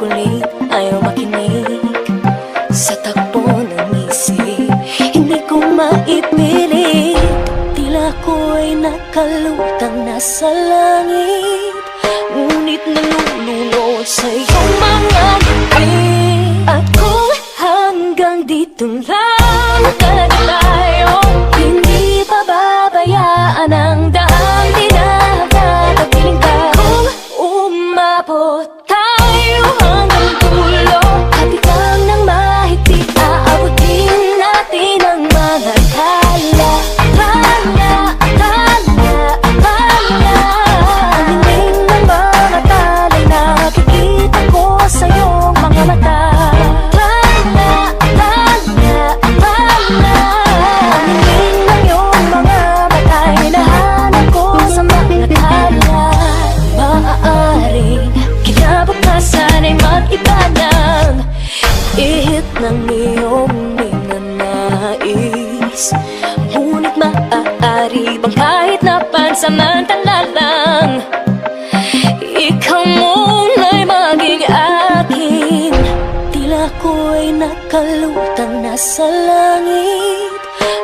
kulit, ayaw makinig sa takbo ng isip. Hindi ko maipilit, tila ko'y nakalutang nasa langit, ngunit nalulunod sa iyong mga ngiti. At kung hanggang dito lang talaga tayo, hindi pababayaan ang daang dinadadapiling ka. Kung umabot tayo hanggang dulo, hatigang ng mahigpit, aabutin natin ang mga tala. Tala, tala, tala. Ang hiling ng mga tala'y nakikita ko sa iyong mga mata. Tala, tala, tala. Ang hiling ng iyong mga mata'y nahanap ko sa mga tala. Maaaring kinabukasan ay mag-iba ng ihip ng iyong ninanais, ngunit maaari bang kahit na pansamantala lang, ikaw muna'y maging akin. Tila ko'y nakalutang nasa langit,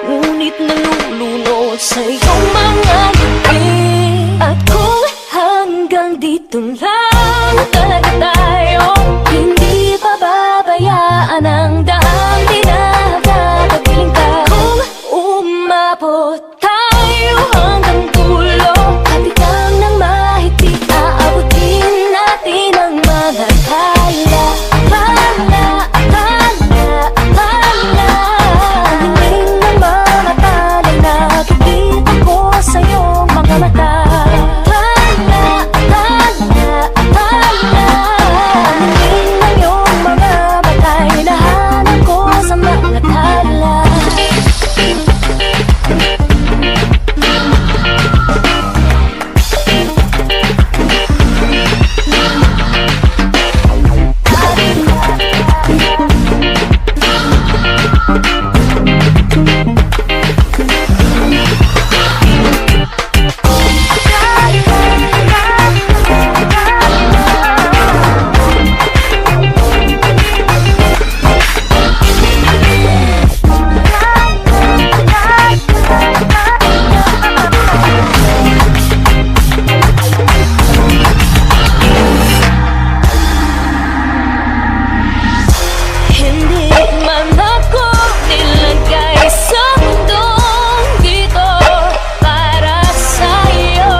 ngunit nalulunod sa iyong mga ngiti. At kung hanggang dito lang talaga tayo, hindi pababayaan ang daang dinadadapiling ka. Kung umabot tayo hanggang dulo, hatigang ng mahigpit, aabutin natin ang mga tala. Tala, tala, tala. Ang hiling ng mga tala'y nakikita ko sa iyong mga mata. Tala, tala, tala. Ang hiling ng iyong mga mata'y nahanap ko sa mga tala. Hindi man ako nilagay sa mundong dito para sa'yo,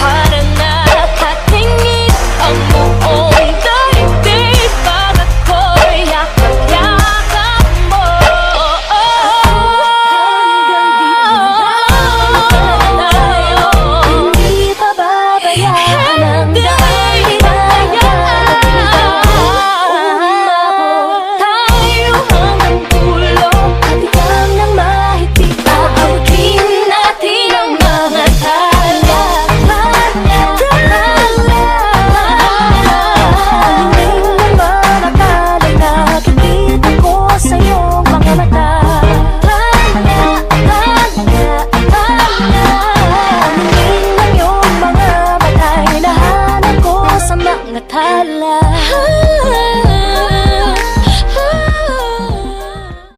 para nakatingin ang buong daigdig pag ako'y yakap-yakap mo. Hanggang dito lang tayo, hindi pababayaan ang daang dinadadapiling ka. Tayo hanggang dulo, hatigang ng mahigpit, aabutin natin ang mga tala. Tala, tala. Ang hiling ng mga tala'y nakikita ko sa iyong mga mata. Tala, tala, tala. Ang hiling ng iyong mga mata'y nahanap ko sa mga tala.